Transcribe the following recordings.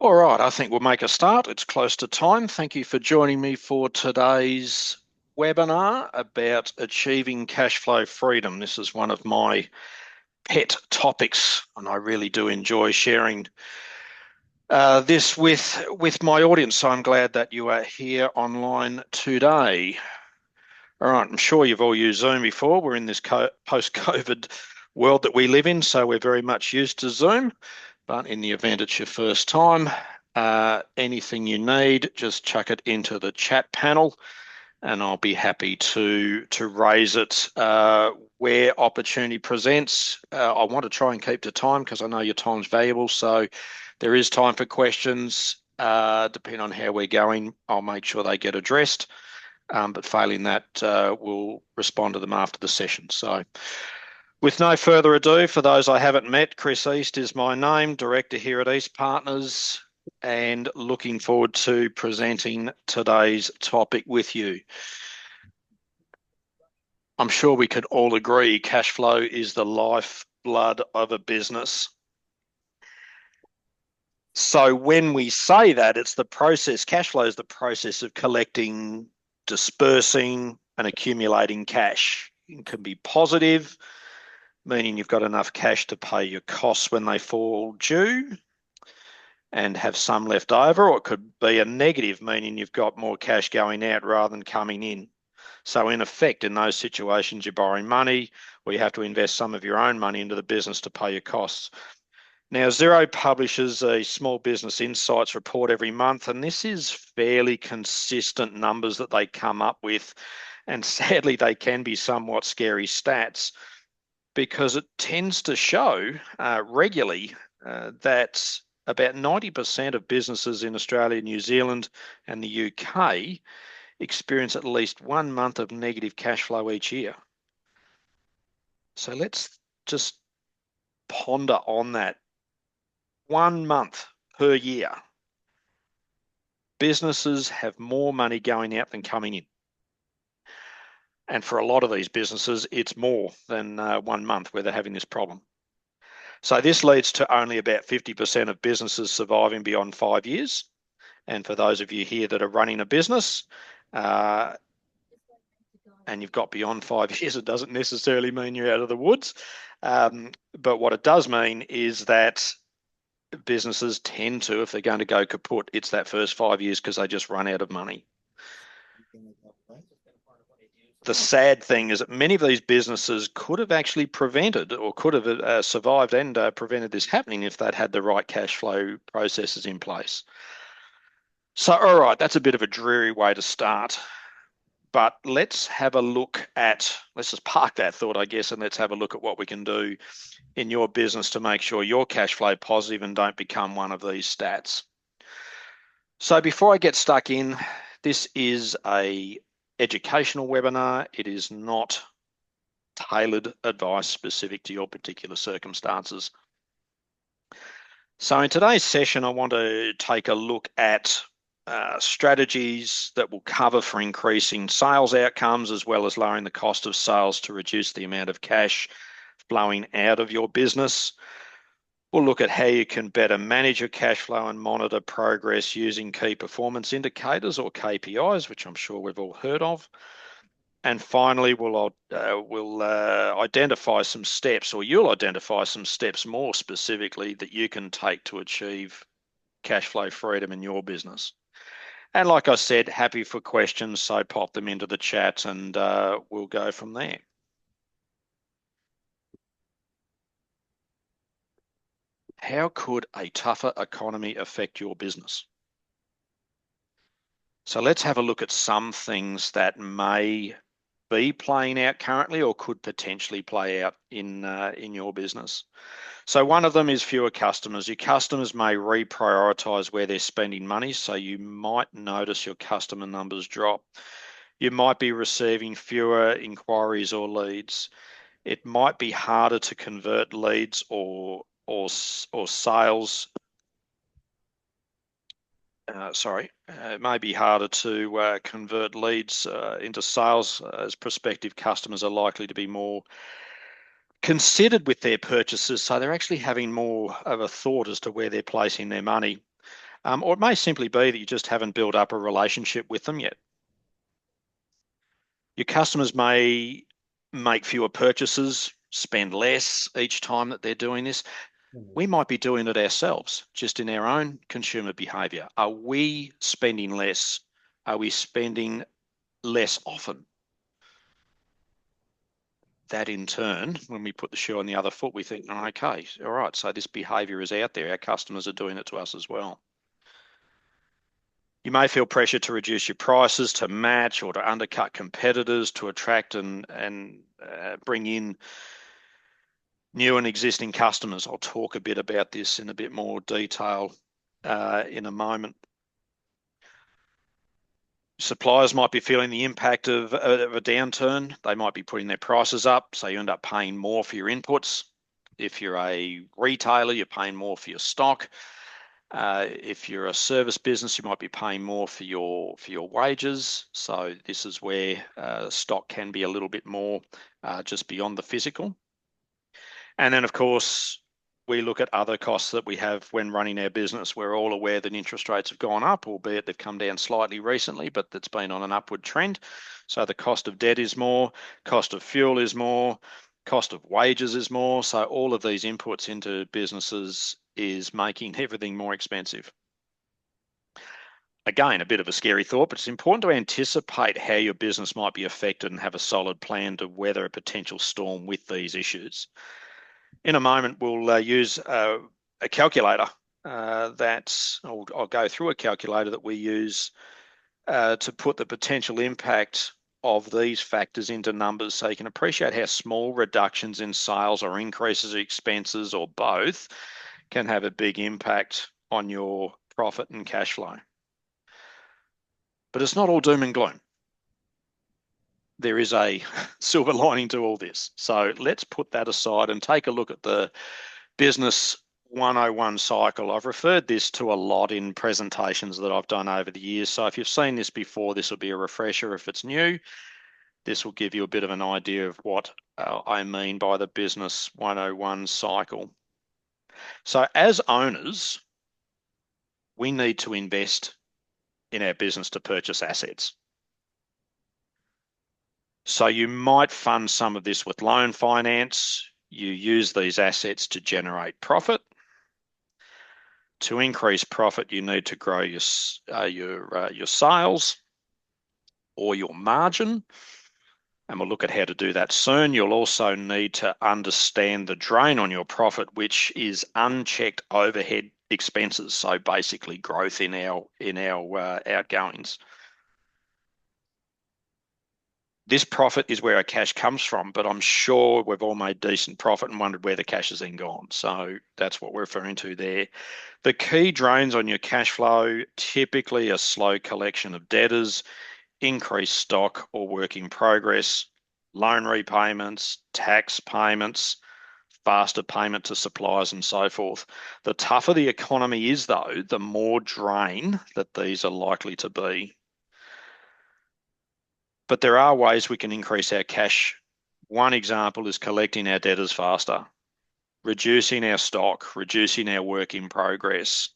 All right, I think we'll make a start. It's close to time. Thank you for joining me for today's webinar about achieving cash flow freedom. This is one of my pet topics, and I really do enjoy sharing this with my audience. So I'm glad that you are here online today. All right, I'm sure you've all used Zoom before. We're in this post-COVID world that we live in, so we're very much used to Zoom. But in the event it's your first time, anything you need, just chuck it into the chat panel and I'll be happy to raise it where opportunity presents. I want to try and keep to time because I know your time's valuable. So there is time for questions. Depending on how we're going, I'll make sure they get addressed. But failing that, we'll respond to them after the session. So with no further ado, for those I haven't met, Chris East is my name, Director here at East Partners, and looking forward to presenting today's topic with you. I'm sure we could all agree cash flow is the lifeblood of a business. So when we say that, it's the process, cash flow is the process of collecting, dispersing, and accumulating cash. It can be positive, meaning you've got enough cash to pay your costs when they fall due and have some left over, or it could be a negative, meaning you've got more cash going out rather than coming in. So in effect, in those situations, you're borrowing money or you have to invest some of your own money into the business to pay your costs. Now, Xero publishes a Small Business Insights report every month, and this is fairly consistent numbers that they come up with. And sadly, they can be somewhat scary stats, because it tends to show regularly that about 90% of businesses in Australia, New Zealand, and the UK experience at least 1 month of negative cash flow each year. So let's just ponder on that. 1 month per year. Businesses have more money going out than coming in. And for a lot of these businesses, it's more than 1 month where they're having this problem. So this leads to only about 50% of businesses surviving beyond 5 years. And for those of you here that are running a business and you've got beyond 5 years, it doesn't necessarily mean you're out of the woods. But what it does mean is that businesses tend to, if they're going to go kaput, it's that first 5 years because they just run out of money. The sad thing is that many of these businesses could have actually prevented or could have survived and prevented this happening if they'd had the right cash flow processes in place. So, all right, that's a bit of a dreary way to start. But let's have a look at, let's just park that thought, I guess, and let's have a look at what we can do in your business to make sure you're cash flow positive and don't become one of these stats. So before I get stuck in, this is a educational webinar. It is not tailored advice specific to your particular circumstances. So in today's session, I want to take a look at strategies that will cover for increasing sales outcomes as well as lowering the cost of sales to reduce the amount of cash flowing out of your business. We'll look at how you can better manage your cash flow and monitor progress using key performance indicators or KPIs, which I'm sure we've all heard of. And finally, we'll identify some steps, or you'll identify some steps more specifically that you can take to achieve cash flow freedom in your business. And like I said, happy for questions, so pop them into the chat and we'll go from there. How could a tougher economy affect your business? So let's have a look at some things that may be playing out currently or could potentially play out in your business. So one of them is fewer customers. Your customers may reprioritize where they're spending money, so you might notice your customer numbers drop. You might be receiving fewer inquiries or leads. It might be harder to convert leads or sales. It may be harder to convert leads into sales as prospective customers are likely to be more considered with their purchases, so they're actually having more of a thought as to where they're placing their money. Or it may simply be that you just haven't built up a relationship with them yet. Your customers may make fewer purchases, spend less each time that they're doing this. We might be doing it ourselves, just in our own consumer behavior. Are we spending less? Are we spending less often? That in turn, when we put the shoe on the other foot, we think, oh, okay, all right, so this behavior is out there. Our customers are doing it to us as well. You may feel pressure to reduce your prices to match or to undercut competitors to attract and bring in new and existing customers. I'll talk a bit about this in a bit more detail in a moment. Suppliers might be feeling the impact of a downturn. They might be putting their prices up, so you end up paying more for your inputs. If you're a retailer, you're paying more for your stock. If you're a service business, you might be paying more for your wages. So this is where stock can be a little bit more just beyond the physical. And then, of course, we look at other costs that we have when running our business. We're all aware that interest rates have gone up, albeit they've come down slightly recently, but that's been on an upward trend. So the cost of debt is more, cost of fuel is more, cost of wages is more. So all of these inputs into businesses is making everything more expensive. Again, a bit of a scary thought, but it's important to anticipate how your business might be affected and have a solid plan to weather a potential storm with these issues. In a moment, we'll use a calculator I'll go through a calculator that we use to put the potential impact of these factors into numbers so you can appreciate how small reductions in sales or increases in expenses or both can have a big impact on your profit and cash flow. But it's not all doom and gloom. There is a silver lining to all this. So let's put that aside and take a look at the Business 101 cycle. I've referred this to a lot in presentations that I've done over the years. So if you've seen this before, this will be a refresher. If it's new, this will give you a bit of an idea of what I mean by the Business 101 cycle. So as owners, we need to invest in our business to purchase assets. So you might fund some of this with loan finance. You use these assets to generate profit. To increase profit, you need to grow your sales or your margin, and we'll look at how to do that soon. You'll also need to understand the drain on your profit, which is unchecked overhead expenses. So basically, growth in our outgoings. This profit is where our cash comes from, but I'm sure we've all made decent profit and wondered where the cash has then gone. So that's what we're referring to there. The key drains on your cash flow, typically a slow collection of debtors, increased stock or work in progress, loan repayments, tax payments, faster payment to suppliers and so forth. The tougher the economy is, though, the more drain that these are likely to be. But there are ways we can increase our cash. One example is collecting our debtors faster, reducing our stock, reducing our work in progress,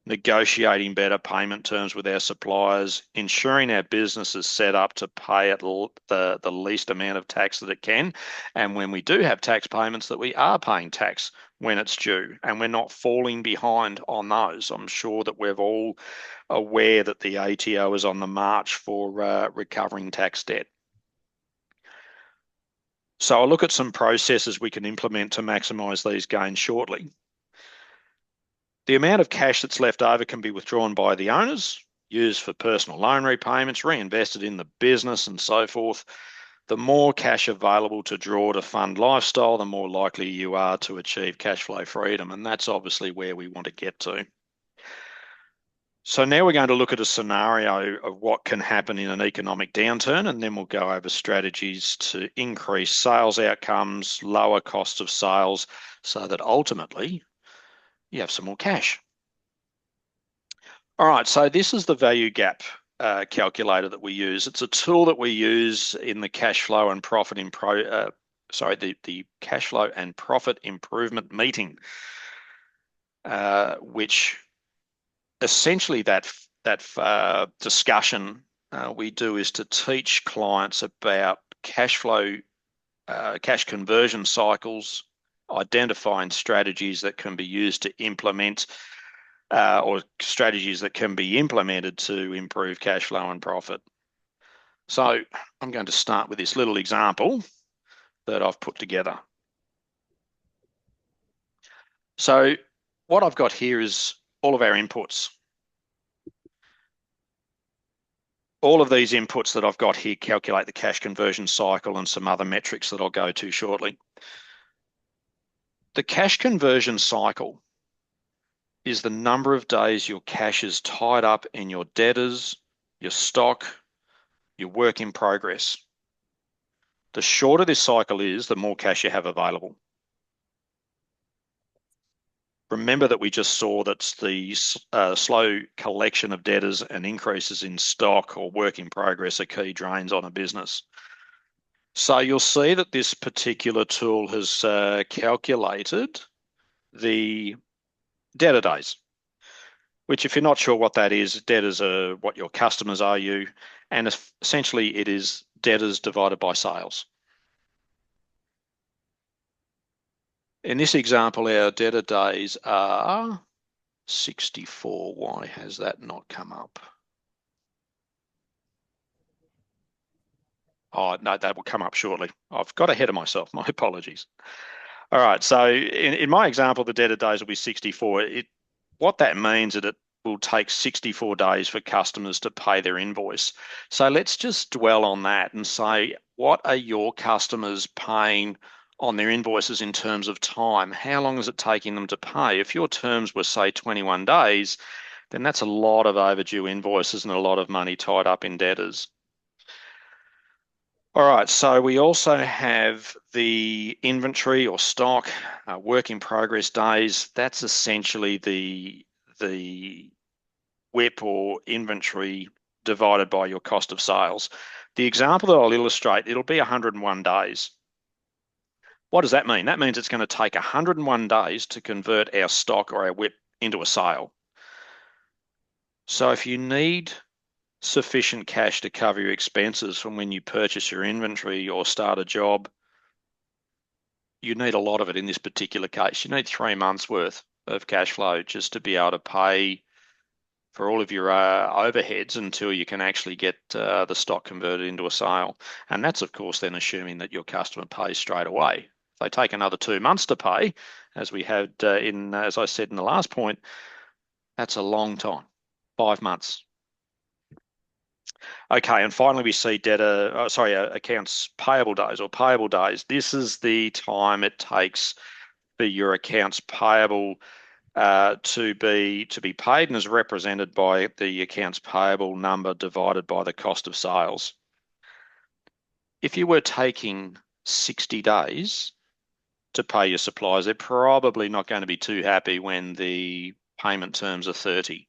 negotiating better payment terms with our suppliers, ensuring our business is set up to pay at the least amount of tax that it can. And when we do have tax payments, that we are paying tax when it's due and we're not falling behind on those. I'm sure that we're all aware that the ATO is on the march for recovering tax debt. So I'll look at some processes we can implement to maximise these gains shortly. The amount of cash that's left over can be withdrawn by the owners, used for personal loan repayments, reinvested in the business and so forth. The more cash available to draw to fund lifestyle, the more likely you are to achieve cash flow freedom. And that's obviously where we want to get to. So now we're going to look at a scenario of what can happen in an economic downturn, and then we'll go over strategies to increase sales outcomes, lower costs of sales, so that ultimately you have some more cash. All right, so this is the value gap calculator that we use. It's a tool that we use in the cash flow and profit the cash flow and profit improvement meeting, which essentially that discussion we do is to teach clients about cash flow, cash conversion cycles, identifying strategies that can be used to implement or strategies that can be implemented to improve cash flow and profit. So I'm going to start with this little example that I've put together. So what I've got here is all of our inputs. All of these inputs that I've got here calculate the cash conversion cycle and some other metrics that I'll go to shortly. The cash conversion cycle is the number of days your cash is tied up in your debtors, your stock, your work in progress. The shorter this cycle is, the more cash you have available. Remember that we just saw that the slow collection of debtors and increases in stock or work in progress are key drains on a business. So you'll see that this particular tool has calculated the debtor days, which if you're not sure what that is, debtors are what your customers owe you, and essentially it is debtors divided by sales. In this example, our debtor days are 64. Why has that not come up? Oh, no, that will come up shortly. I've got ahead of myself. My apologies. All right, so in my example, the debtor days will be 64. What that means is that it will take 64 days for customers to pay their invoice. So let's just dwell on that and say, what are your customers paying on their invoices in terms of time? How long is it taking them to pay? If your terms were, say, 21 days, then that's a lot of overdue invoices and a lot of money tied up in debtors. All right, so we also have the inventory or stock, work in progress days. That's essentially the WIP or inventory divided by your cost of sales. The example that I'll illustrate, it'll be 101 days. What does that mean? That means it's going to take 101 days to convert our stock or our WIP into a sale. So if you need sufficient cash to cover your expenses from when you purchase your inventory or start a job, you need a lot of it in this particular case. You need 3 months worth of cash flow just to be able to pay for all of your overheads until you can actually get the stock converted into a sale. And that's, of course, then assuming that your customer pays straight away. If they take another 2 months to pay, as we had as I said in the last point, that's a long time, 5 months. Okay, and finally we see accounts payable days or payable days. This is the time it takes for your accounts payable to be paid and is represented by the accounts payable number divided by the cost of sales. If you were taking 60 days to pay your suppliers, they're probably not going to be too happy when the payment terms are 30.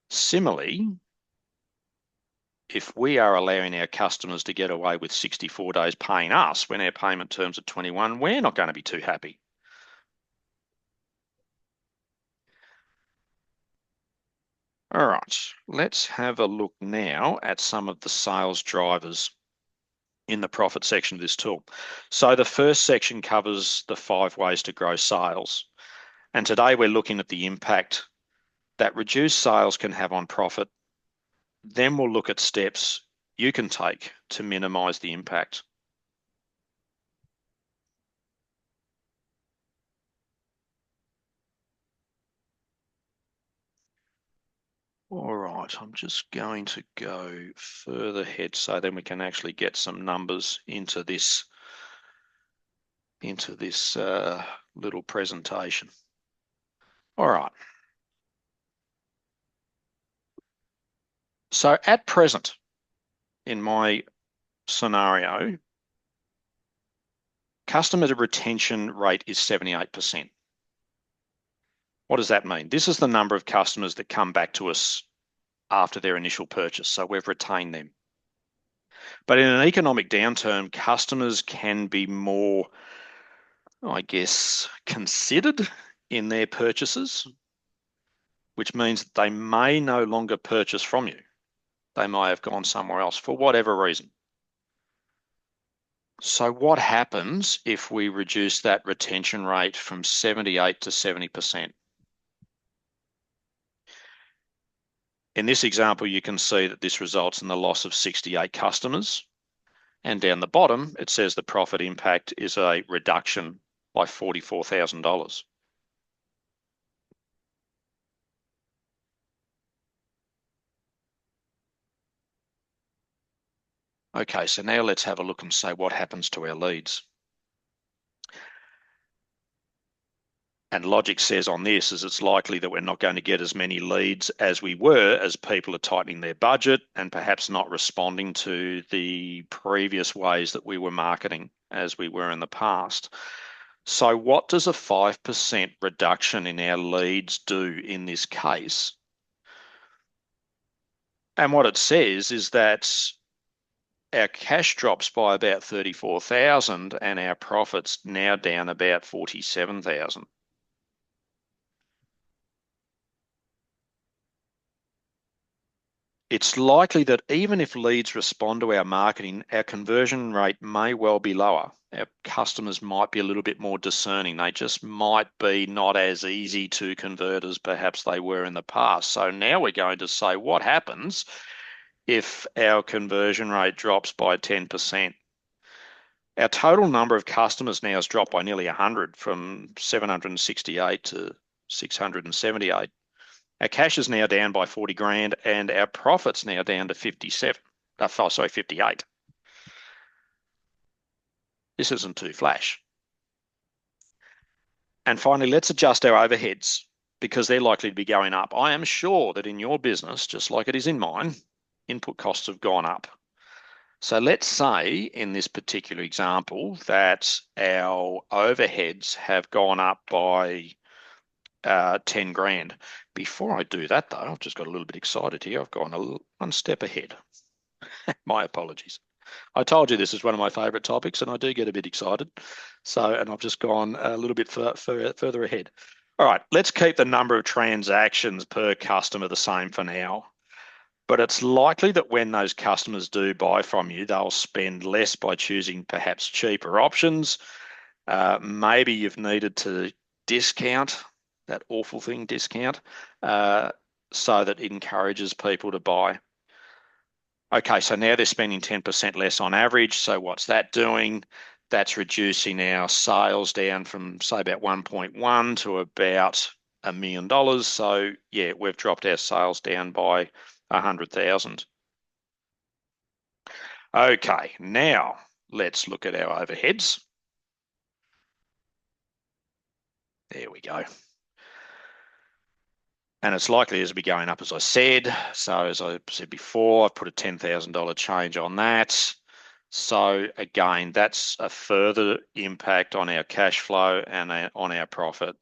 Similarly, if we are allowing our customers to get away with 64 days paying us when our payment terms are 21, we're not going to be too happy. All right, let's have a look now at some of the sales drivers in the profit section of this tool. So the first section covers the 5 ways to grow sales. And today we're looking at the impact that reduced sales can have on profit. Then we'll look at steps you can take to minimize the impact. All right, I'm just going to go further ahead so then we can actually get some numbers into this little presentation. All right. So at present, in my scenario, customer retention rate is 78%. What does that mean? This is the number of customers that come back to us after their initial purchase. So we've retained them. But in an economic downturn, customers can be more, I guess, considered in their purchases. which means that they may no longer purchase from you. They may have gone somewhere else for whatever reason. So what happens if we reduce that retention rate from 78 to 70%? In this example, you can see that this results in the loss of 68 customers. And down the bottom, it says the profit impact is a reduction by $44,000. Okay, so now let's have a look and say what happens to our leads. And logic says on this is it's likely that we're not going to get as many leads as we were as people are tightening their budget and perhaps not responding to the previous ways that we were marketing as we were in the past. So what does a 5% reduction in our leads do in this case? And what it says is that our cash drops by about 34,000 and our profits now down about 47,000. It's likely that even if leads respond to our marketing, our conversion rate may well be lower. Our customers might be a little bit more discerning. They just might be not as easy to convert as perhaps they were in the past. So now we're going to say what happens if our conversion rate drops by 10%. Our total number of customers now has dropped by nearly 100 from 768 to 678. Our cash is now down by 40 grand and our profit's now down to 58. This isn't too flash. And finally, let's adjust our overheads because they're likely to be going up. I am sure that in your business, just like it is in mine, input costs have gone up. So let's say in this particular example that our overheads have gone up by 10 grand. Before I do that, though, I've just got a little bit excited here. I've gone one step ahead. My apologies. I told you this is one of my favorite topics, and I do get a bit excited. And I've just gone a little bit further ahead. All right, let's keep the number of transactions per customer the same for now. But it's likely that when those customers do buy from you, they'll spend less by choosing perhaps cheaper options. Maybe you've needed to discount, that awful thing, discount, so that it encourages people to buy. Okay, so now they're spending 10% less on average. So what's that doing? That's reducing our sales down from, say, about 1.1 to about $1 million. So yeah, we've dropped our sales down by 100,000. Okay, now let's look at our overheads. There we go. And it's likely to be going up, as I said. So as I said before, I've put a $10,000 change on that. So again, that's a further impact on our cash flow and on our profit.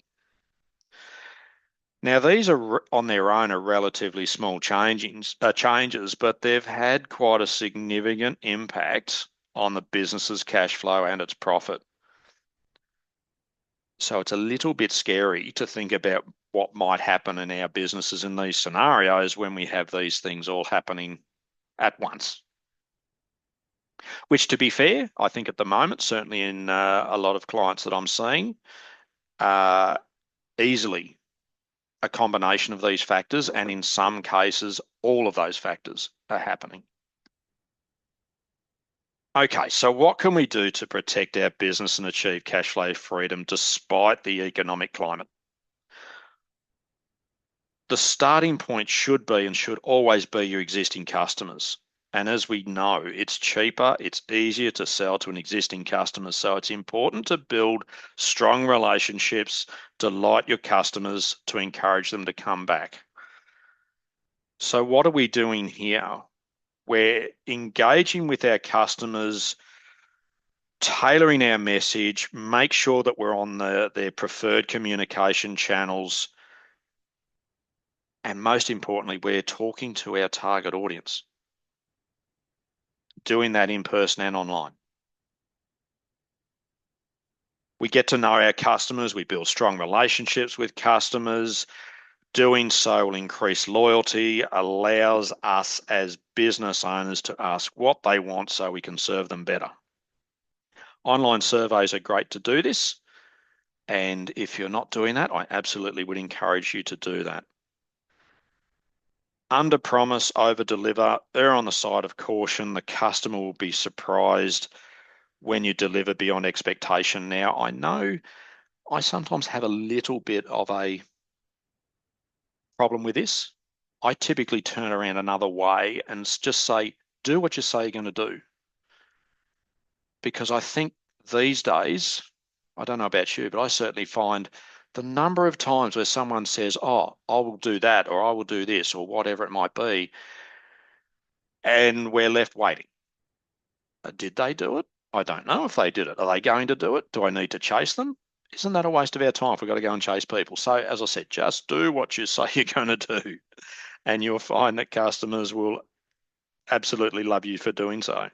Now, these are on their own are relatively small changes, but they've had quite a significant impact on the business's cash flow and its profit. So it's a little bit scary to think about what might happen in our businesses in these scenarios when we have these things all happening at once. Which, to be fair, I think at the moment, certainly in a lot of clients that I'm seeing, easily a combination of these factors, and in some cases, all of those factors are happening. Okay, so what can we do to protect our business and achieve cash flow freedom despite the economic climate? The starting point should be and should always be your existing customers. And as we know, it's cheaper, it's easier to sell to an existing customer. So it's important to build strong relationships, delight your customers, to encourage them to come back. So what are we doing here? We're engaging with our customers, tailoring our message, make sure that we're on their preferred communication channels. And most importantly, we're talking to our target audience, doing that in person and online. We get to know our customers, we build strong relationships with customers, Doing so will increase loyalty, allows us as business owners to ask what they want so we can serve them better. Online surveys are great to do this. And if you're not doing that, I absolutely would encourage you to do that. Under promise, over deliver, err on the side of caution. The customer will be surprised when you deliver beyond expectation. Now, I know I sometimes have a little bit of a problem with this. I typically turn around another way and just say, do what you say you're going to do. Because I think these days, I don't know about you, but I certainly find the number of times where someone says, oh, I will do that, or I will do this, or whatever it might be, and we're left waiting. Did they do it? I don't know if they did it. Are they going to do it? Do I need to chase them? Isn't that a waste of our time if we've got to go and chase people? So, as I said, just do what you say you're going to do, and you'll find that customers will absolutely love you for doing so.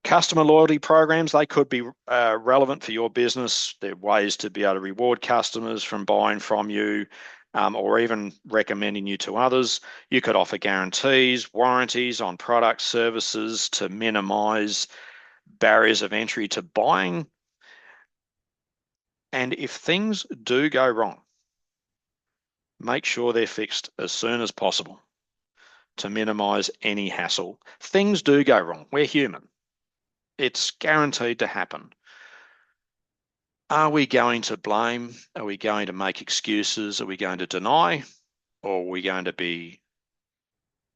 Customer loyalty programs, they could be relevant for your business. There are ways to be able to reward customers from buying from you, or even recommending you to others. You could offer guarantees, warranties on products, services to minimize barriers of entry to buying. And if things do go wrong, make sure they're fixed as soon as possible to minimize any hassle. Things do go wrong. We're human. It's guaranteed to happen. Are we going to blame? Are we going to make excuses? Are we going to deny? Or are we going to be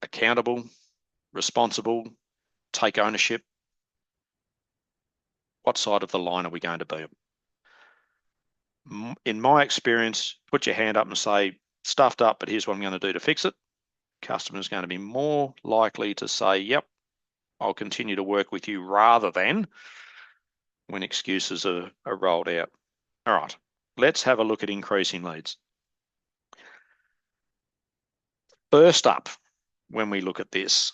accountable, responsible, take ownership? What side of the line are we going to be? In my experience, put your hand up and say, stuffed up, but here's what I'm going to do to fix it. Customer's going to be more likely to say, yep, I'll continue to work with you, rather than when excuses are rolled out. All right, let's have a look at increasing leads. First up, when we look at this,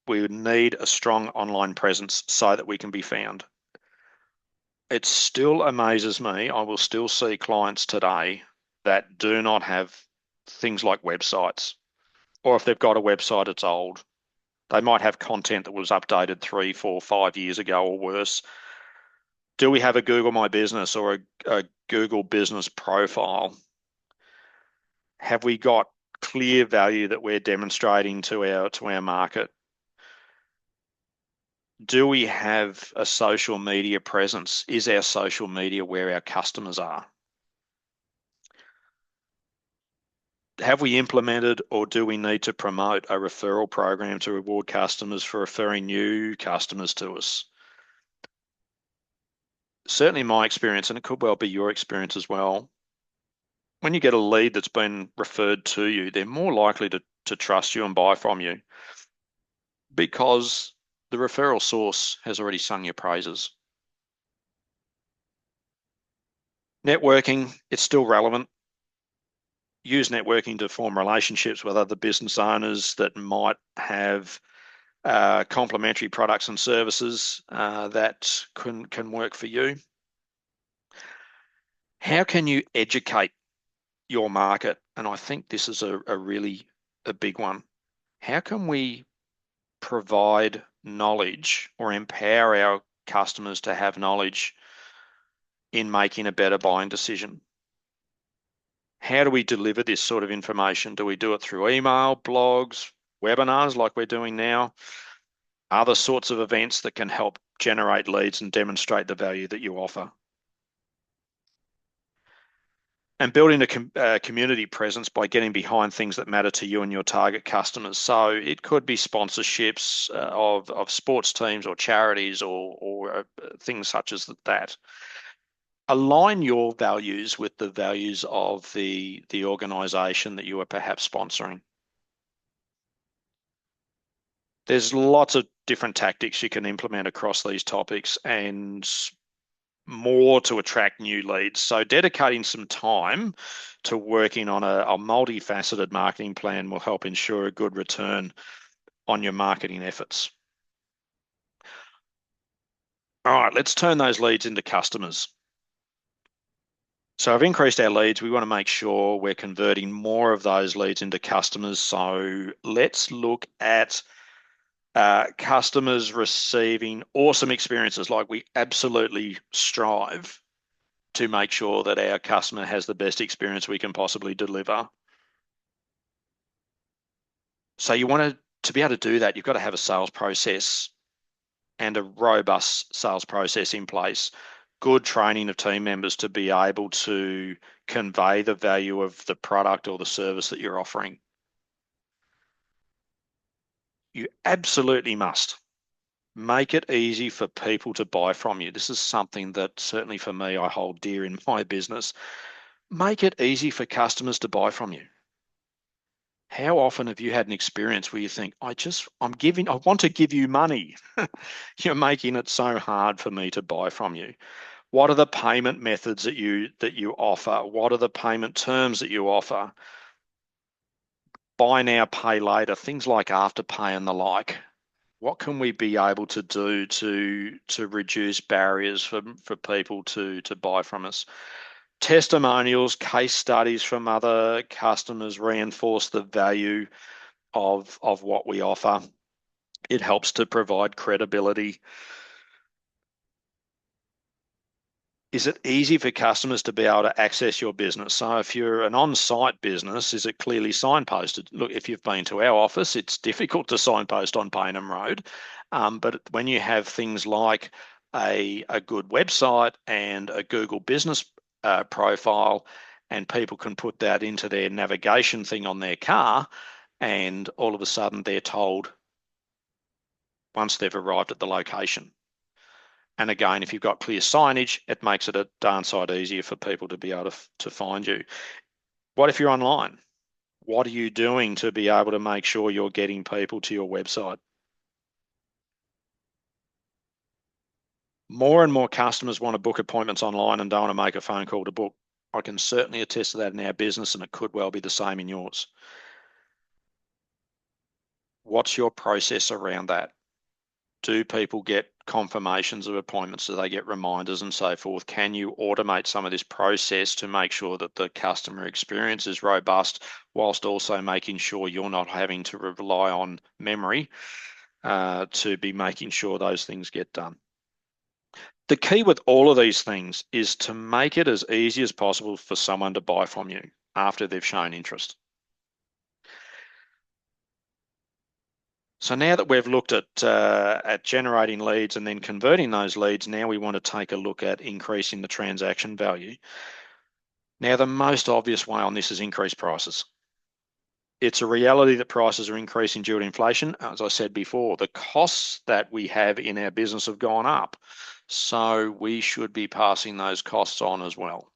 we would need a strong online presence so that we can be found. It still amazes me. I will still see clients today that do not have things like websites, or if they've got a website, it's old. They might have content that was updated 3, 4, 5 years ago or worse. Do we have a Google My Business or a Google Business profile? Have we got clear value that we're demonstrating to our market? Do we have a social media presence? Is our social media where our customers are? Have we implemented, or do we need to promote a referral program to reward customers for referring new customers to us? Certainly my experience, and it could well be your experience as well, when you get a lead that's been referred to you, they're more likely to trust you and buy from you because the referral source has already sung your praises. Networking, it's still relevant. Use networking to form relationships with other business owners that might have complementary products and services that can work for you. How can you educate your market? And I think this is a really big one. How can we provide knowledge or empower our customers to have knowledge in making a better buying decision? How do we deliver this sort of information? Do we do it through email, blogs, webinars like we're doing now? Other sorts of events that can help generate leads and demonstrate the value that you offer? And building a community presence by getting behind things that matter to you and your target customers. So it could be sponsorships of sports teams or charities or things such as that. Align your values with the values of the organization that you are perhaps sponsoring. There's lots of different tactics you can implement across these topics and more to attract new leads. So dedicating some time to working on a multifaceted marketing plan will help ensure a good return on your marketing efforts. All right, let's turn those leads into customers. So I've increased our leads. We want to make sure we're converting more of those leads into customers. So let's look at customers receiving awesome experiences. Like, we absolutely strive to make sure that our customer has the best experience we can possibly deliver. So you want to be able to do that, you've got to have a sales process and a robust sales process in place. Good training of team members to be able to convey the value of the product or the service that you're offering. You absolutely must make it easy for people to buy from you. This is something that certainly for me, I hold dear in my business. Make it easy for customers to buy from you. How often have you had an experience where you think, I want to give you money. You're making it so hard for me to buy from you. What are the payment methods that you offer? What are the payment terms that you offer? Buy now, pay later, things like Afterpay and the like. What can we be able to do to reduce barriers for people to buy from us? Testimonials, case studies from other customers reinforce the value of what we offer. It helps to provide credibility. Is it easy for customers to be able to access your business? So if you're an on-site business, is it clearly signposted? Look, if you've been to our office, it's difficult to signpost on Payneham Road. But when you have things like a good website and a Google business profile, and people can put that into their navigation thing on their car, and all of a sudden they're told once they've arrived at the location. And again, if you've got clear signage, it makes it a darn sight easier for people to be able to find you. What if you're online? What are you doing to be able to make sure you're getting people to your website? More and more customers want to book appointments online and don't want to make a phone call to book. I can certainly attest to that in our business, and it could well be the same in yours. What's your process around that? Do people get confirmations of appointments? Do they get reminders and so forth? Can you automate some of this process to make sure that the customer experience is robust, whilst also making sure you're not having to rely on memory to be making sure those things get done? The key with all of these things is to make it as easy as possible for someone to buy from you after they've shown interest. So now that we've looked at generating leads and then converting those leads, now we want to take a look at increasing the transaction value. Now, the most obvious way on this is increase prices. It's a reality that prices are increasing due to inflation. As I said before, the costs that we have in our business have gone up. So we should be passing those costs on as well.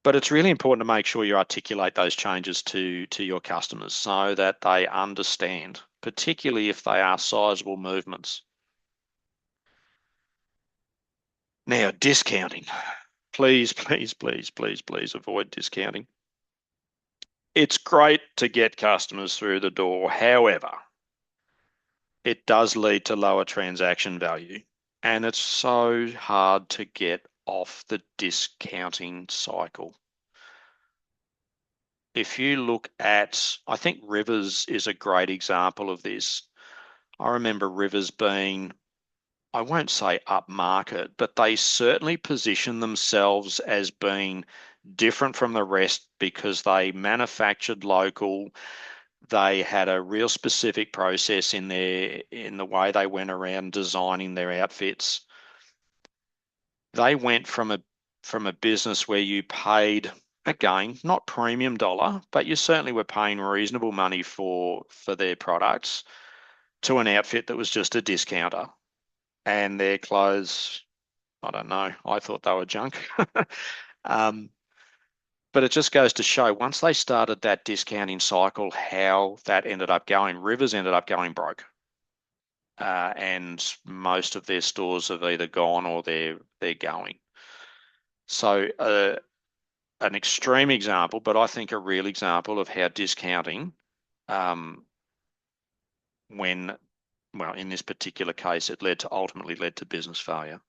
But it's really important to make sure you articulate those changes to your customers so that they understand, particularly if they are sizable movements. Now, discounting. Please, please, please, please, please avoid discounting. It's great to get customers through the door. However, it does lead to lower transaction value, and it's so hard to get off the discounting cycle. If you look at, I think Rivers is a great example of this. I remember Rivers being, I won't say upmarket, but they certainly position themselves as being different from the rest because they manufactured local. They had a real specific process in the way they went around designing their outfits. They went from a business where you paid, again, not premium dollar, but you certainly were paying reasonable money for their products, to an outfit that was just a discounter. And their clothes, I don't know, I thought they were junk. But it just goes to show, once they started that discounting cycle, how that ended up going. Rivers ended up going broke. And most of their stores have either gone or they're going. So an extreme example, but I think a real example of how discounting, in this particular case, it ultimately led to business failure.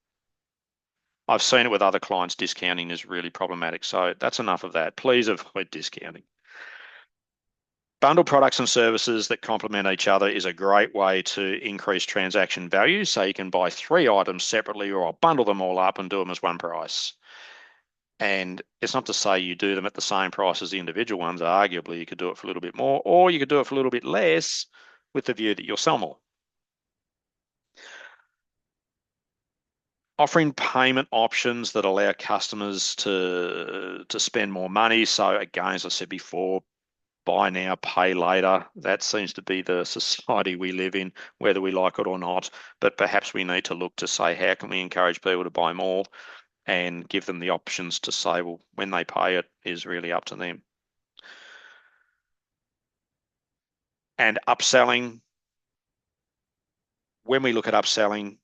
I've seen it with other clients. Discounting is really problematic. So that's enough of that. Please avoid discounting. Bundle products and services that complement each other is a great way to increase transaction value. So you can buy 3 items separately, or I'll bundle them all up and do them as one price. And it's not to say you do them at the same price as the individual ones. Arguably, you could do it for a little bit more, or you could do it for a little bit less with the view that you'll sell more. Offering payment options that allow customers to spend more money. So again, as I said before, buy now, pay later. That seems to be the society we live in, whether we like it or not. But perhaps we need to look to say, how can we encourage people to buy more and give them the options to say, well, when they pay it is really up to them. And upselling, when we look at upselling,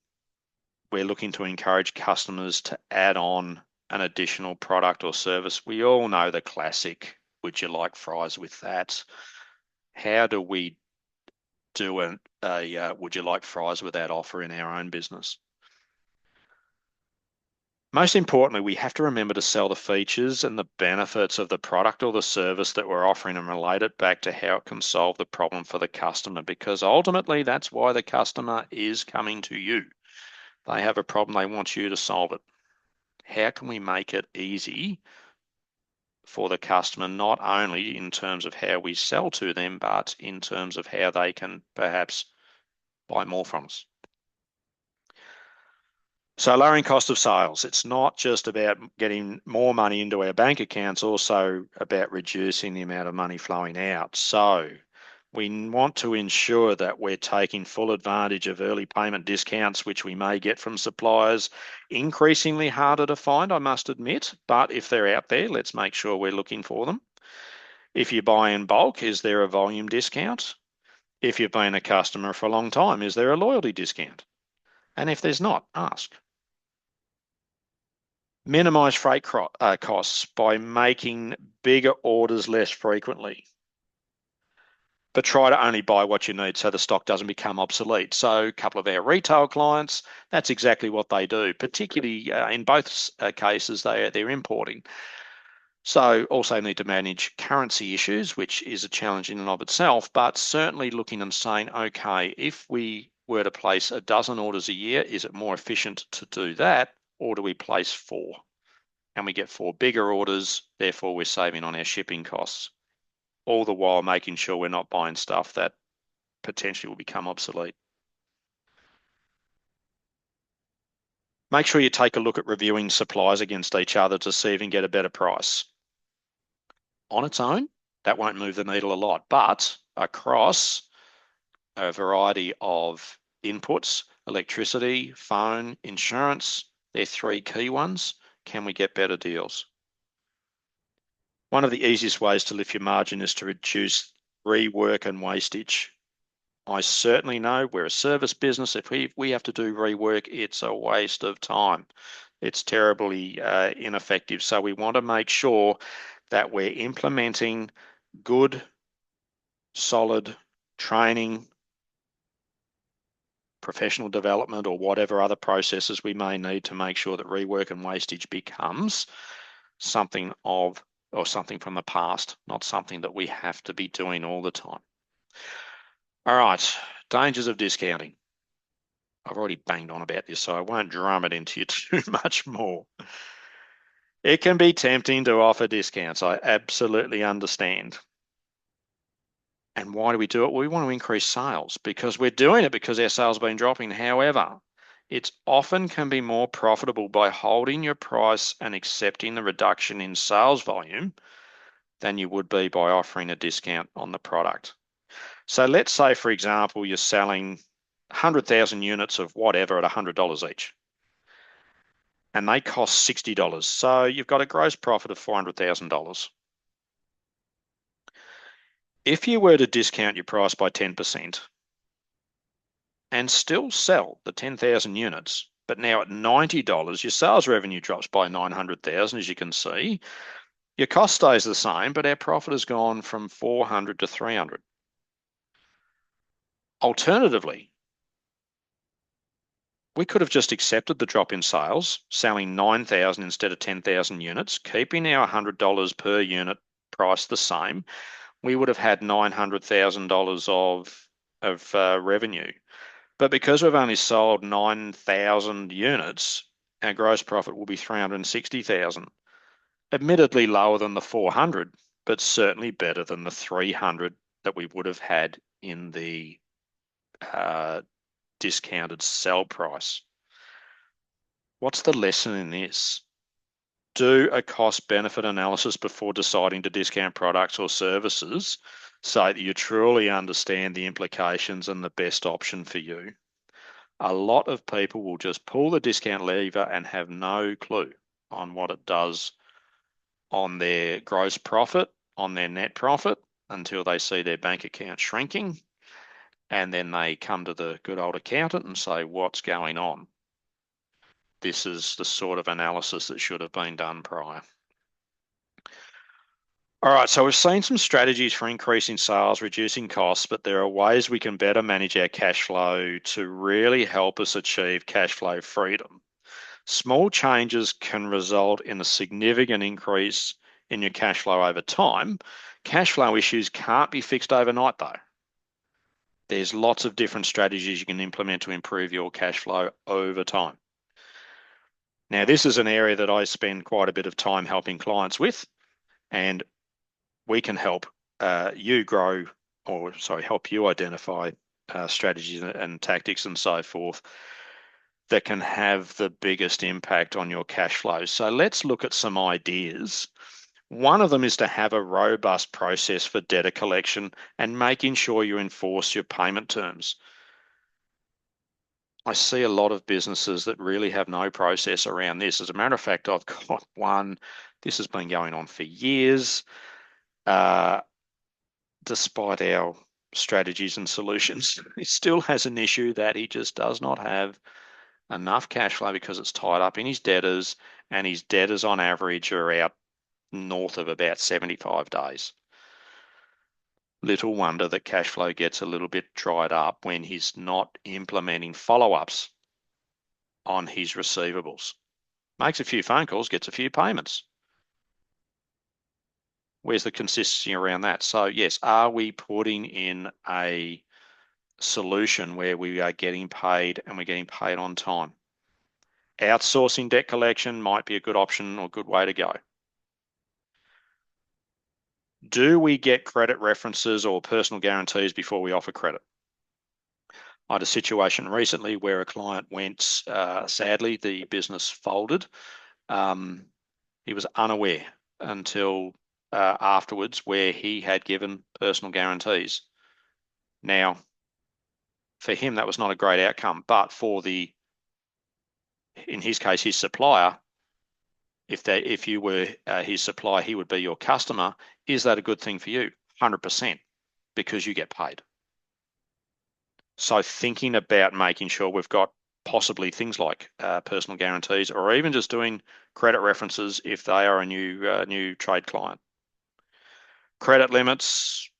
we're looking to encourage customers to add on an additional product or service. We all know the classic, would you like fries with that? How do we do a would you like fries with that offer in our own business? Most importantly, we have to remember to sell the features and the benefits of the product or the service that we're offering and relate it back to how it can solve the problem for the customer, because ultimately that's why the customer is coming to you. They have a problem, they want you to solve it. How can we make it easy for the customer, not only in terms of how we sell to them, but in terms of how they can perhaps buy more from us? So lowering cost of sales, it's not just about getting more money into our bank accounts, also about reducing the amount of money flowing out. So we want to ensure that we're taking full advantage of early payment discounts, which we may get from suppliers. Increasingly harder to find, I must admit, but if they're out there, let's make sure we're looking for them. If you buy in bulk, is there a volume discount? If you've been a customer for a long time, is there a loyalty discount? And if there's not, ask. Minimize freight costs by making bigger orders less frequently, but try to only buy what you need so the stock doesn't become obsolete. So a couple of our retail clients, that's exactly what they do, particularly in both cases, they're importing. So also need to manage currency issues, which is a challenge in and of itself, but certainly looking and saying, okay, if we were to place a dozen orders a year, is it more efficient to do that, or do we place 4? And we get 4 bigger orders, therefore we're saving on our shipping costs, all the while making sure we're not buying stuff that potentially will become obsolete. Make sure you take a look at reviewing suppliers against each other to see if you can get a better price. On its own, that won't move the needle a lot, but across a variety of inputs, electricity, phone, insurance, they're 3 key ones. Can we get better deals? One of the easiest ways to lift your margin is to reduce rework and wastage. I certainly know we're a service business. If we have to do rework, it's a waste of time. It's terribly ineffective. So we want to make sure that we're implementing good, solid training, professional development, or whatever other processes we may need to make sure that rework and wastage becomes something of or something from the past, not something that we have to be doing all the time. All right, dangers of discounting. I've already banged on about this, so I won't drum it into you too much more. It can be tempting to offer discounts. I absolutely understand. And why do we do it? Well, we want to increase sales because we're doing it because our sales have been dropping. However, it's often can be more profitable by holding your price and accepting the reduction in sales volume than you would be by offering a discount on the product. So let's say, for example, you're selling 100,000 units of whatever at $100 each, and they cost $60. So you've got a gross profit of $400,000. If you were to discount your price by 10% and still sell the 10,000 units, but now at $90, your sales revenue drops by 900,000, as you can see. Your cost stays the same, but our profit has gone from 400 to 300. Alternatively, We could have just accepted the drop in sales, selling 9,000 instead of 10,000 units, keeping our $100 per unit price the same. We would have had $900,000 of revenue. But because we've only sold 9,000 units, our gross profit will be 360,000. Admittedly lower than the 400, but certainly better than the 300 that we would have had in the discounted sell price. What's the lesson in this? Do a cost benefit analysis before deciding to discount products or services so that you truly understand the implications and the best option for you. A lot of people will just pull the discount lever and have no clue on what it does on their gross profit, on their net profit, until they see their bank account shrinking. And then they come to the good old accountant and say, what's going on? This is the sort of analysis that should have been done prior. All right, so we've seen some strategies for increasing sales, reducing costs, but there are ways we can better manage our cash flow to really help us achieve cash flow freedom. Small changes can result in a significant increase in your cash flow over time. Cash flow issues can't be fixed overnight, though. There's lots of different strategies you can implement to improve your cash flow over time. Now, this is an area that I spend quite a bit of time helping clients with, and we can help you grow, or sorry, help you identify strategies and tactics and so forth that can have the biggest impact on your cash flow. So let's look at some ideas. One of them is to have a robust process for debtor collection and making sure you enforce your payment terms. I see a lot of businesses that really have no process around this. As a matter of fact, I've got one. This has been going on for years, despite our strategies and solutions. He still has an issue that he just does not have enough cash flow because it's tied up in his debtors, and his debtors on average are out north of about 75 days. Little wonder that cash flow gets a little bit dried up when he's not implementing follow-ups on his receivables. Makes a few phone calls, gets a few payments. Where's the consistency around that? So yes, are we putting in a solution where we are getting paid and we're getting paid on time? Outsourcing debt collection might be a good option or a good way to go. Do we get credit references or personal guarantees before we offer credit? I had a situation recently where a client went, sadly, the business folded. He was unaware until afterwards where he had given personal guarantees. Now, for him, that was not a great outcome, but for in his case, his supplier, if you were his supplier, he would be your customer. Is that a good thing for you? 100%, because you get paid. So thinking about making sure we've got possibly things like personal guarantees, or even just doing credit references if they are a new trade client. Credit limits,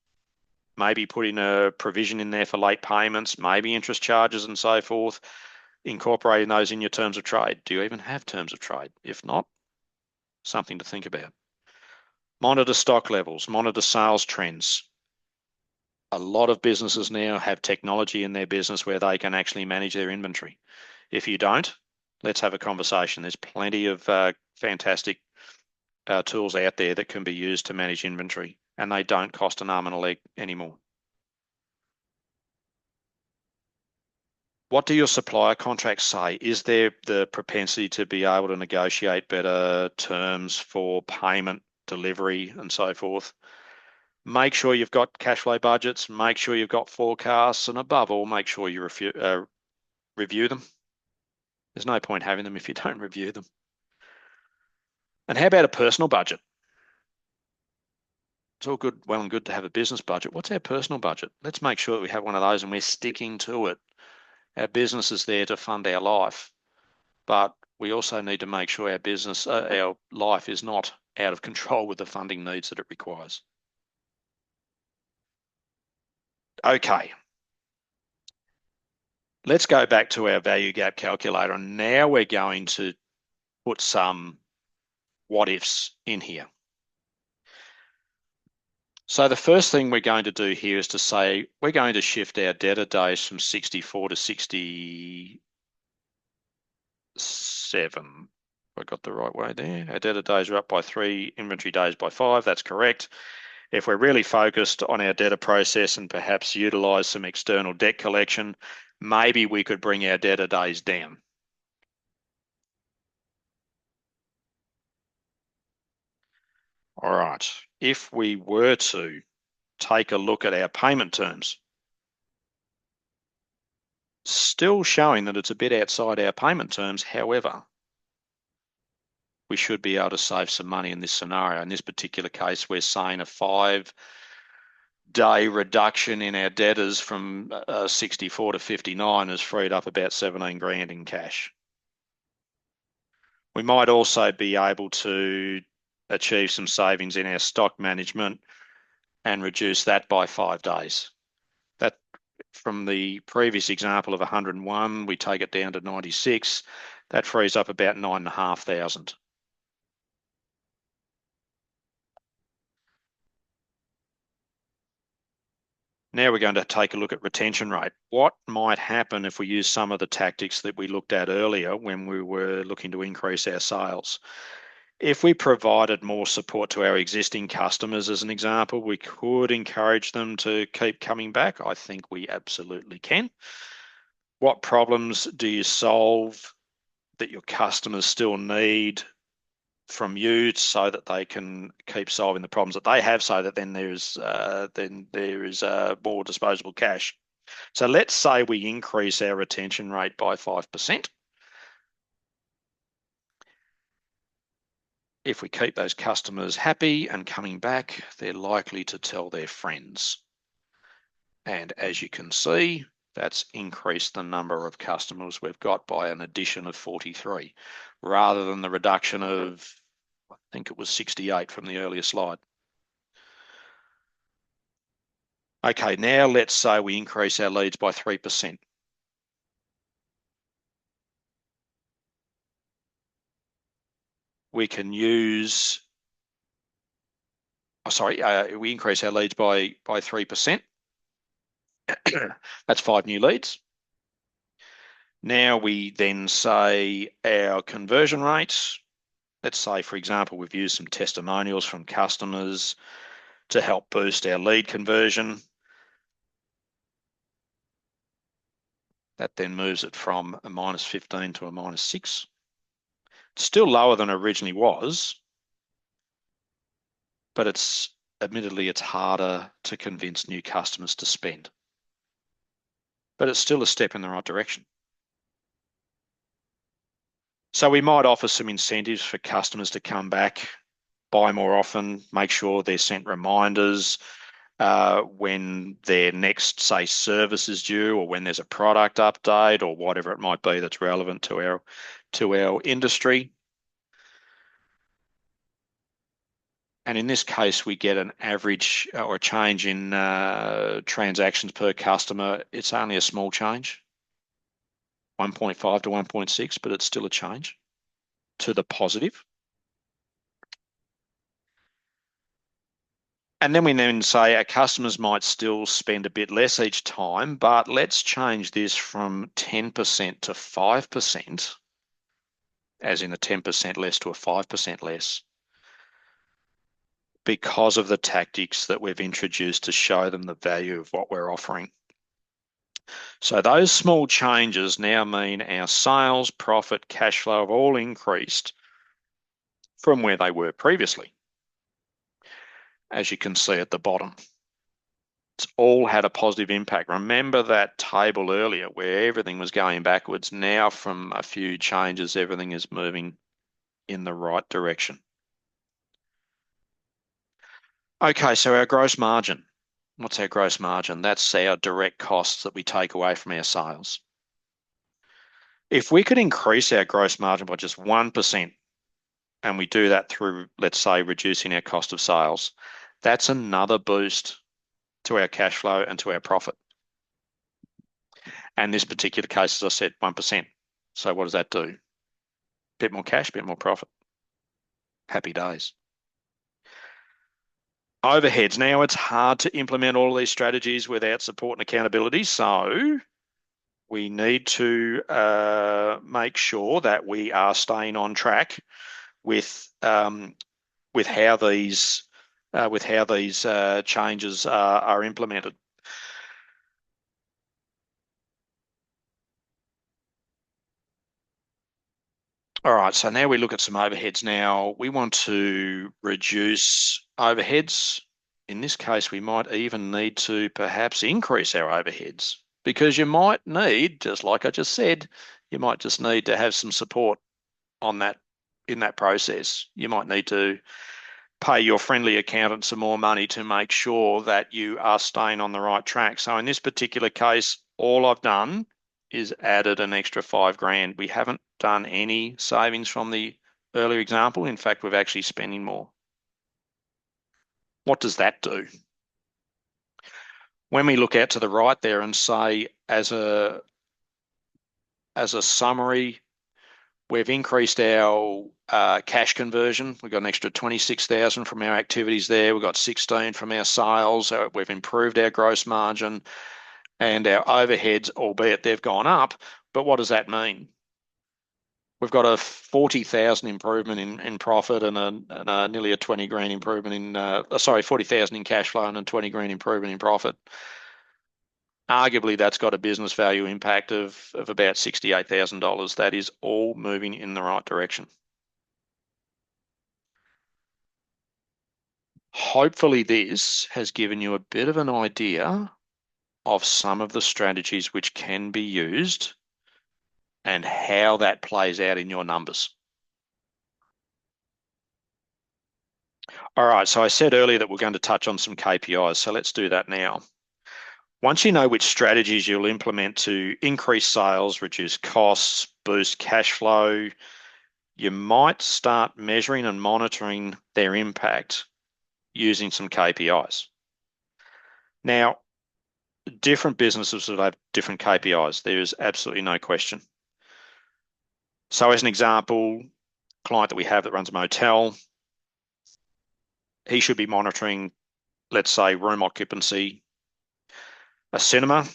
maybe putting a provision in there for late payments, maybe interest charges and so forth, incorporating those in your terms of trade. Do you even have terms of trade? If not, something to think about. Monitor stock levels, monitor sales trends. A lot of businesses now have technology in their business where they can actually manage their inventory. If you don't, let's have a conversation. There's plenty of fantastic tools out there that can be used to manage inventory, and they don't cost an arm and a leg anymore. What do your supplier contracts say? Is there the propensity to be able to negotiate better terms for payment, delivery, and so forth? Make sure you've got cash flow budgets, make sure you've got forecasts, and above all, make sure you review them. There's no point having them if you don't review them. And how about a personal budget? It's all good, well and good to have a business budget. What's our personal budget? Let's make sure that we have one of those and we're sticking to it. Our business is there to fund our life, but we also need to make sure our life is not out of control with the funding needs that it requires. Okay. Let's go back to our value gap calculator, and now we're going to put some what ifs in here. So the first thing we're going to do here is to say we're going to shift our debtor days from 64 to 67. I got the right way there. Our debtor days are up by 3, inventory days by 5. That's correct. If we're really focused on our debtor process and perhaps utilize some external debt collection, maybe we could bring our debtor days down. All right. If we were to take a look at our payment terms, still showing that it's a bit outside our payment terms. However, we should be able to save some money in this scenario. In this particular case, we're saying a 5-day reduction in our debtors from 64 to 59 has freed up about 17 grand in cash. We might also be able to achieve some savings in our stock management and reduce that by 5 days. That, from the previous example of 101, we take it down to 96. That frees up about 9,500. Now we're going to take a look at retention rate. What might happen if we use some of the tactics that we looked at earlier when we were looking to increase our sales? If we provided more support to our existing customers, as an example, we could encourage them to keep coming back. I think we absolutely can. What problems do you solve that your customers still need from you so that they can keep solving the problems that they have, so that then there is more disposable cash? So let's say we increase our retention rate by 5%. If we keep those customers happy and coming back, they're likely to tell their friends. And as you can see, that's increased the number of customers we've got by an addition of 43, rather than the reduction of, I think it was 68 from the earlier slide. Okay, now let's say we increase our leads by 3%. We can use, we increase our leads by 3%. That's 5 new leads. Now we then say our conversion rates. Let's say, for example, we've used some testimonials from customers to help boost our lead conversion. That then moves it from a -15 to a -6. It's still lower than it originally was, but admittedly it's harder to convince new customers to spend. But it's still a step in the right direction. So we might offer some incentives for customers to come back, buy more often, make sure they're sent reminders when their next, say, service is due, or when there's a product update, or whatever it might be that's relevant to our industry. And in this case, we get an average or a change in transactions per customer. It's only a small change, 1.5 to 1.6, but it's still a change to the positive. And then we then say our customers might still spend a bit less each time, but let's change this from 10% to 5%, as in a 10% less to a 5% less, because of the tactics that we've introduced to show them the value of what we're offering. So those small changes now mean our sales, profit, cash flow have all increased from where they were previously, as you can see at the bottom. It's all had a positive impact. Remember that table earlier where everything was going backwards? Now, from a few changes, everything is moving in the right direction. Okay, so our gross margin. What's our gross margin? That's our direct costs that we take away from our sales. If we could increase our gross margin by just 1%, and we do that through, let's say, reducing our cost of sales, that's another boost to our cash flow and to our profit. And this particular case, as I said, 1%. So what does that do? Bit more cash, bit more profit. Happy days. Overheads. Now it's hard to implement all of these strategies without support and accountability. So we need to make sure that we are staying on track with how these changes are implemented. All right, so now we look at some overheads. Now we want to reduce overheads. In this case, we might even need to perhaps increase our overheads because you might need, just like I just said, you might just need to have some support on that in that process. You might need to pay your friendly accountant some more money to make sure that you are staying on the right track. So in this particular case, all I've done is added an extra $5,000. We haven't done any savings from the earlier example. In fact, we're actually spending more. What does that do? When we look out to the right there and say, as a summary, we've increased our cash conversion. We've got an extra 26,000 from our activities there. We've got 16 from our sales. We've improved our gross margin and our overheads, albeit they've gone up. But what does that mean? We've got a 40,000 improvement in profit and a nearly a 20,000 improvement in 40,000 in cash flow and a 20,000 improvement in profit. Arguably, that's got a business value impact of about $68,000. That is all moving in the right direction. Hopefully, this has given you a bit of an idea of some of the strategies which can be used and how that plays out in your numbers. All right, so I said earlier that we're going to touch on some KPIs, so let's do that now. Once you know which strategies you'll implement to increase sales, reduce costs, boost cash flow, you might start measuring and monitoring their impact using some KPIs. Now, different businesses will have different KPIs. There's absolutely no question. So as an example, client that we have that runs a motel, he should be monitoring, let's say, room occupancy. A cinema,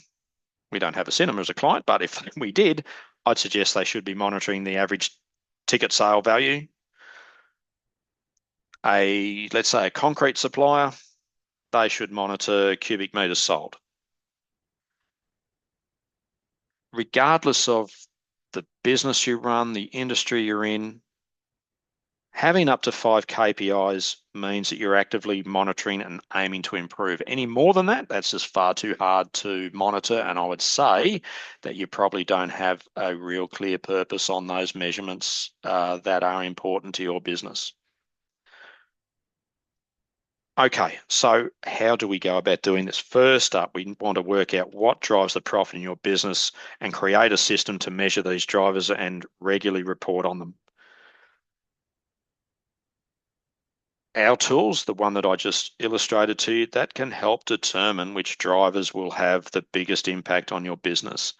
we don't have a cinema as a client, but if we did, I'd suggest they should be monitoring the average ticket sale value. Let's say a concrete supplier, they should monitor cubic meters sold. Regardless of the business you run, the industry you're in, having up to 5 KPIs means that you're actively monitoring and aiming to improve. Any more than that, that's just far too hard to monitor. And I would say that you probably don't have a real clear purpose on those measurements that are important to your business. Okay, so how do we go about doing this? First up, we want to work out what drives the profit in your business and create a system to measure these drivers and regularly report on them. Our tools, the one that I just illustrated to you, that can help determine which drivers will have the biggest impact on your business.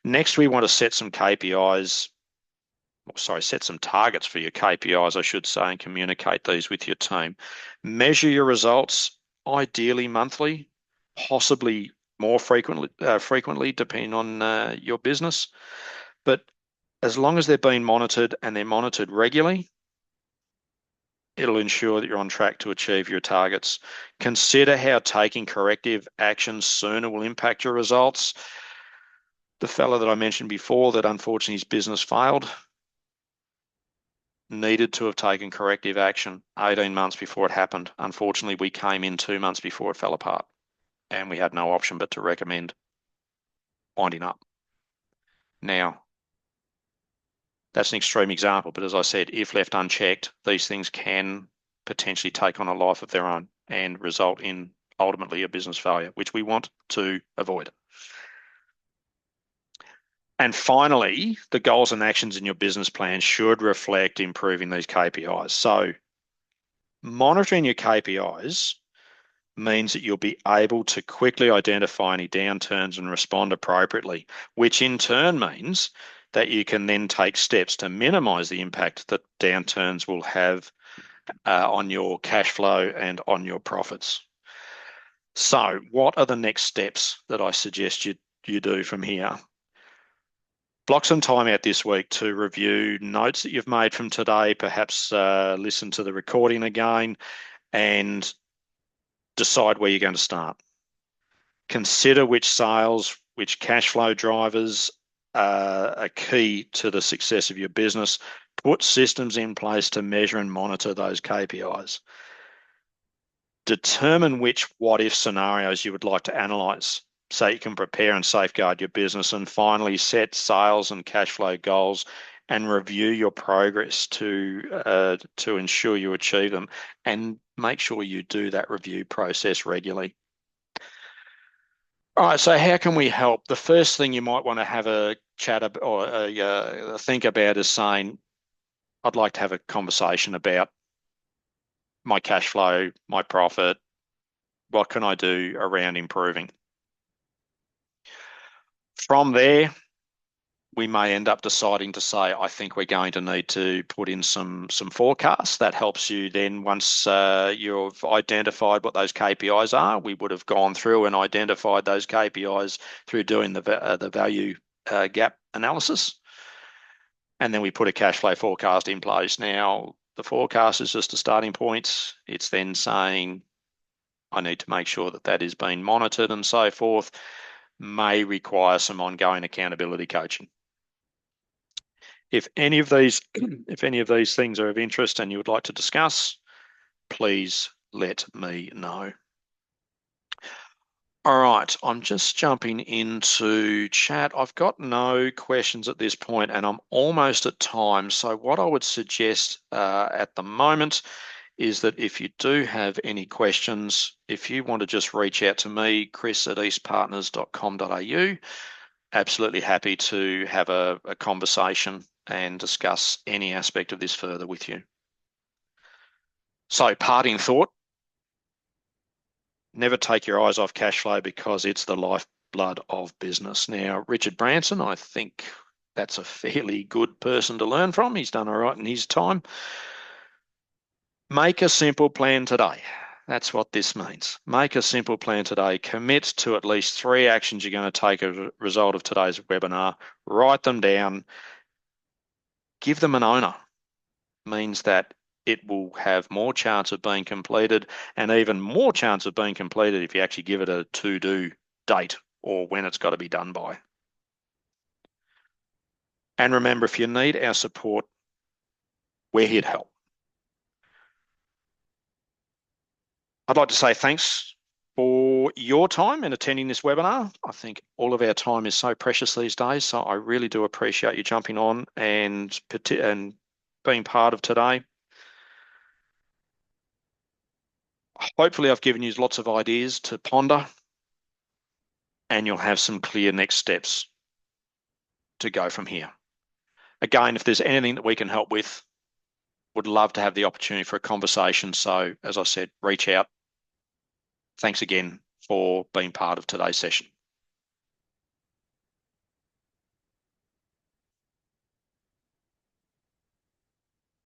Next, we want to set some KPIs, set some targets for your KPIs, I should say, and communicate these with your team. Measure your results, ideally monthly, possibly more frequently depending on your business. But as long as they're being monitored and they're monitored regularly, it'll ensure that you're on track to achieve your targets. Consider how taking corrective actions sooner will impact your results. The fellow that I mentioned before that unfortunately his business failed needed to have taken corrective action 18 months before it happened. Unfortunately, we came in 2 months before it fell apart and we had no option but to recommend winding up. Now, that's an extreme example, but as I said, if left unchecked, these things can potentially take on a life of their own and result in ultimately a business failure, which we want to avoid. And finally, the goals and actions in your business plan should reflect improving these KPIs. So monitoring your KPIs means that you'll be able to quickly identify any downturns and respond appropriately, which in turn means that you can then take steps to minimize the impact that downturns will have on your cash flow and on your profits. So, what are the next steps that I suggest you do from here? Block some time out this week to review notes that you've made from today, perhaps listen to the recording again, and decide where you're going to start. Consider which sales, which cash flow drivers are key to the success of your business. Put systems in place to measure and monitor those KPIs. Determine which what-if scenarios you would like to analyze so you can prepare and safeguard your business. And finally, set sales and cash flow goals and review your progress to ensure you achieve them, and make sure you do that review process regularly. All right, so how can we help? The first thing you might want to have a chat or think about is saying, I'd like to have a conversation about my cash flow, my profit. What can I do around improving? From there, we may end up deciding to say, I think we're going to need to put in some forecasts. That helps you then once you've identified what those KPIs are. We would have gone through and identified those KPIs through doing the value gap analysis. And then we put a cash flow forecast in place. Now, the forecast is just a starting point. It's then saying, I need to make sure that that is being monitored and so forth. May require some ongoing accountability coaching. If any of these things are of interest and you would like to discuss, please let me know. All right, I'm just jumping into chat. I've got no questions at this point and I'm almost at time. So what I would suggest at the moment is that if you do have any questions, if you want to just reach out to me, chris@eastpartners.com.au, absolutely happy to have a conversation and discuss any aspect of this further with you. So, parting thought, never take your eyes off cash flow because it's the lifeblood of business. Now, Richard Branson, I think that's a fairly good person to learn from. He's done all right in his time. Make a simple plan today. That's what this means. Make a simple plan today. Commit to at least 3 actions you're going to take as a result of today's webinar. Write them down. Give them an owner. Means that it will have more chance of being completed, and even more chance of being completed if you actually give it a to-do date or when it's got to be done by. And remember, if you need our support, we're here to help. I'd like to say thanks for your time in attending this webinar. I think all of our time is so precious these days, so I really do appreciate you jumping on and being part of today. Hopefully I've given you lots of ideas to ponder, and you'll have some clear next steps to go from here. Again, if there's anything that we can help with, would love to have the opportunity for a conversation. So as I said, reach out. Thanks again for being part of today's session.